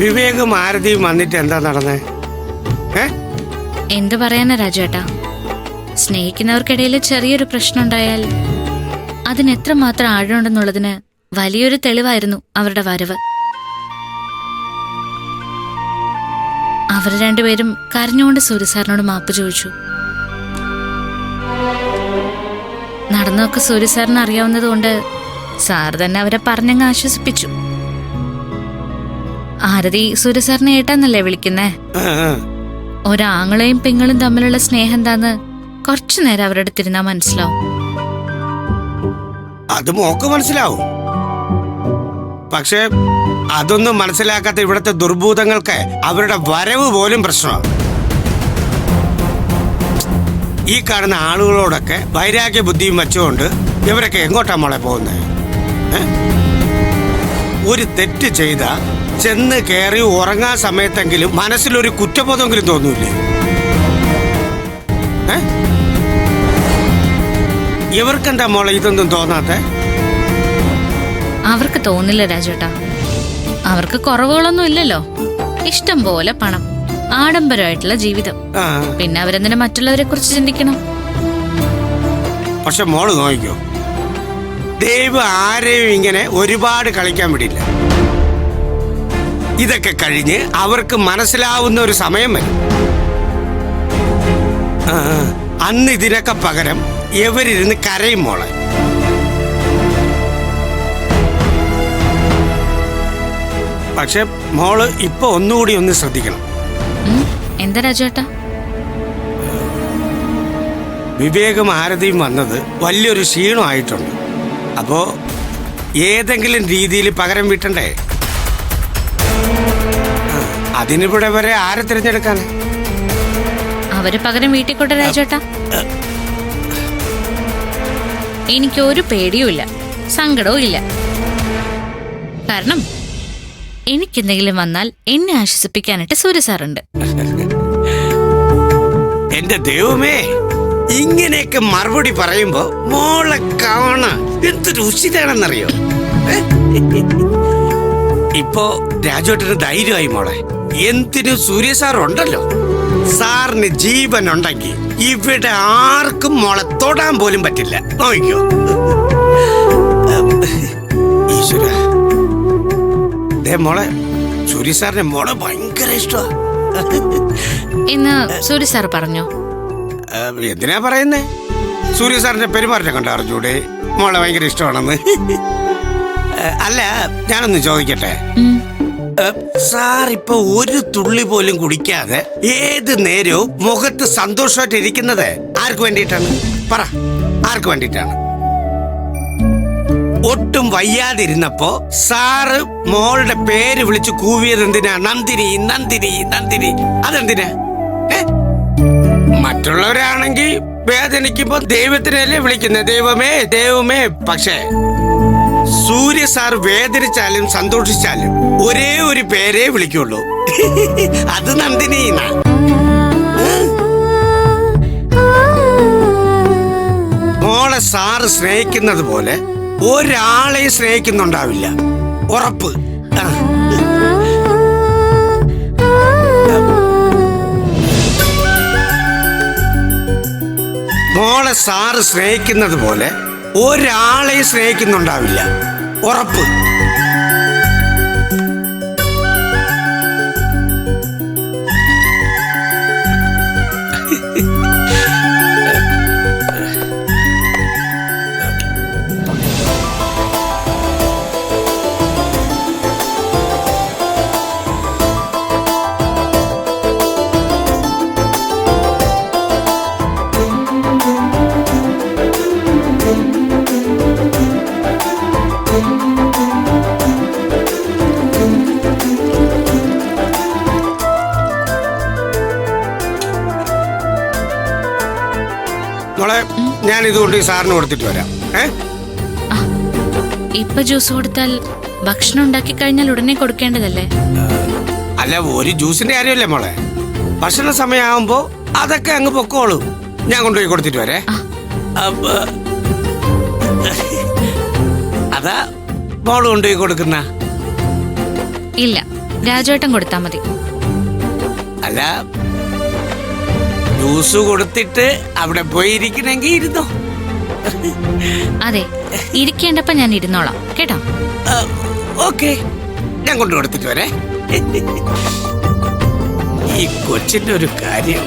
വിവേകും ആരതിയും വന്നിട്ട് എന്താ നടന്നേ? എന്ത് പറയാനാ രാജേട്ടാ, സ്നേഹിക്കുന്നവർക്കിടയിൽ ചെറിയൊരു പ്രശ്നം ഉണ്ടായാൽ അതിന് എത്രമാത്രം ആഴമുണ്ടെന്നുള്ളതിന് വലിയൊരു തെളിവായിരുന്നു അവരുടെ വരവ്. അവർ രണ്ടുപേരും കരഞ്ഞുകൊണ്ട് സൂര്യസാറിനോട് മാപ്പ് ചോദിച്ചു. നടന്നൊക്കെ സൂര്യസാറിന് അറിയാവുന്നതുകൊണ്ട് സാർ തന്നെ അവരെ പറഞ്ഞങ്ങ് ആശ്വസിപ്പിച്ചു. ആരതി സൂര്യസാറിനെ ഏട്ടാന്നല്ലേ വിളിക്കുന്നേ? ഒരാങ്ങളെയും പെങ്ങളും തമ്മിലുള്ള സ്നേഹം എന്താന്ന് കുറച്ചു നേരം അവരുടെ അടുത്തിരുന്നാ മനസ്സിലാവും. അത് മോക്ക് മനസ്സിലാവും. പക്ഷെ അതൊന്നും മനസ്സിലാക്കാത്ത ഇവിടുത്തെ ദുർഭൂതങ്ങൾക്ക് അവരുടെ വരവ് പോലും പ്രശ്നമാണ്. ഈ കാണുന്ന ആളുകളോടൊക്കെ വൈരാഗ്യ ബുദ്ധിയും വെച്ചുകൊണ്ട് ഇവരൊക്കെ എങ്ങോട്ടാ മോളെ പോകുന്നത്? ഒരു തെറ്റ് ചെയ്ത ചെന്ന് കയറി ഉറങ്ങാൻ സമയത്തെങ്കിലും മനസ്സിലൊരു കുറ്റബോധമെങ്കിലും തോന്നൂലേ? ഇവർക്കെന്താ മോളെ ഇതൊന്നും തോന്നാത്തെ? അവർക്ക് തോന്നില്ല രാജേട്ടാ, അവർക്ക് കുറവുകളൊന്നും ഇല്ലല്ലോ. ഇഷ്ടം പോലെ പണം, ആഡംബരമായിട്ടുള്ള ജീവിതം, പിന്നെ അവരെന്തിനാ മറ്റുള്ളവരെ കുറിച്ച് ചിന്തിക്കണം? പക്ഷെ മോള് നോക്കിക്കോ, ദൈവം ആരെയും ഇങ്ങനെ ഒരുപാട് കളിക്കാൻ വിടില്ല. ഇതൊക്കെ കഴിഞ്ഞ് അവർക്ക് മനസ്സിലാവുന്ന ഒരു സമയം വരും. അന്ന് ഇതിനൊക്കെ പകരം എവരിരുന്ന് കരയും മോളെ. പക്ഷെ മോള് ഇപ്പൊ ഒന്നുകൂടി ഒന്ന് ശ്രദ്ധിക്കണം. എന്താ രാജേട്ടാ? വിവേകും ആരതിയും വന്നത് വലിയൊരു ക്ഷീണമായിട്ടുണ്ട്. അപ്പോ ഏതെങ്കിലും രീതിയിൽ പകരം വീട്ടണ്ടേ? അതിനിവിടെ വരെ ആരെ തിരഞ്ഞെടുക്കാൻ? അവര് പകരം വീട്ടിക്കോട്ടെ രാജേട്ടാ. എനിക്കൊരു പേടിയുമില്ല, സങ്കടവും ഇല്ല. കാരണം എനിക്കെന്തെങ്കിലും വന്നാൽ എന്നെ ആശ്വസിപ്പിക്കാനായിട്ട് സൂര്യസാറുണ്ട്. എന്റെ ദൈവമേ, ഇങ്ങനെയൊക്കെ മറുപടി പറയുമ്പോ മോളെ കാണാൻ എന്തൊരു ഉചിതാണെന്നറിയോ? ഇപ്പോ രാജുവേട്ടന് ധൈര്യമായി മോളെ. എന്തിനും സൂര്യ സാർ ഉണ്ടല്ലോ. സാറിന് ജീവൻ ഉണ്ടെങ്കിൽ ഇവിടെ ആർക്കും മോളെ തൊടാൻ പോലും പറ്റില്ല. നോക്കിക്കോ. ഈശ്വര, മോളെ സൂര്യ സാറിനെ മോളെ ഭയങ്കര ഇഷ്ടമാ. ഇന്ന് സൂര്യ സാർ പറഞ്ഞോ? എന്തിനാ പറയുന്നേ? സൂര്യ സാറിന്റെ പെരുമാറ്റം കണ്ട അറിഞ്ഞൂടെ മോളെ ഭയങ്കര ഇഷ്ടമാണെന്ന്? അല്ല, ഞാനൊന്ന് ചോദിക്കട്ടെ, സാർ ഇപ്പൊ ഒരു തുള്ളി പോലും കുടിക്കാതെ ഏത് നേരവും മുഖത്ത് സന്തോഷമായിട്ട് ഇരിക്കുന്നത് ആർക്ക് വേണ്ടിയിട്ടാണ്? പറ, ആർക്ക് വേണ്ടിയിട്ടാണ്? ഒട്ടും വയ്യാതിരുന്നപ്പോ സാറ് മോളുടെ പേര് വിളിച്ച് കൂവിയത് എന്തിനാ? നന്ദിനി, നന്ദിനി, നന്ദിനി. അതെന്തിനാ? മറ്റുള്ളവരാണെങ്കിൽ വേദനിക്കുമ്പോ ദൈവത്തിനല്ലേ വിളിക്കുന്നത്, ദൈവമേ ദൈവമേ. പക്ഷേ സൂര്യ സാർ വേദനിച്ചാലും സന്തോഷിച്ചാലും ഒരേ ഒരു പേരേ വിളിക്കുള്ളൂ, അത് നന്ദിനി. മോളെ സാറ് സ്നേഹിക്കുന്നത് പോലെ ഒരാളെയും സ്നേഹിക്കുന്നുണ്ടാവില്ല, ഉറപ്പ്. മോളെ സാറ് സ്നേഹിക്കുന്നത് പോലെ ഒരാളെയും സ്നേഹിക്കുന്നുണ്ടാവില്ല, ഉറപ്പ്. മോളെ, ഞാൻ ഇതുകൊണ്ട് സാറിന് കൊടുത്തിട്ട് വരാം. ഇപ്പൊ ജ്യൂസ് കൊടുത്താൽ ഭക്ഷണം ഉണ്ടാക്കി കഴിഞ്ഞാൽ ഉടനെ കൊടുക്കേണ്ടതല്ലേ? അല്ല, ഒരു ജ്യൂസിന്റെ കാര്യമല്ലേ മോളെ. ഭക്ഷണ സമയമാകുമ്പോ അതൊക്കെ അങ്ങ് പൊക്കോളൂ. ഞാൻ കൊണ്ടുപോയി കൊടുത്തിട്ട് വരേ. അതാ മോള് കൊണ്ടുപോയി കൊടുക്കുന്ന? ഇല്ല, രാജുവേട്ടൻ കൊടുത്താ മതി. അല്ല, ജ്യൂസ് കൊടുത്തിട്ട് അവിടെ പോയിരിക്കണെങ്കി ഇരുന്നോ. അതെ, ഇരിക്കേണ്ടപ്പോ ഞാൻ ഇരുന്നോളാം കേട്ടോ. ഓക്കെ, ഞാൻ കൊണ്ടു കൊടുത്തിട്ട് വരെ. ഈ കൊച്ചിന്റെ ഒരു കാര്യം.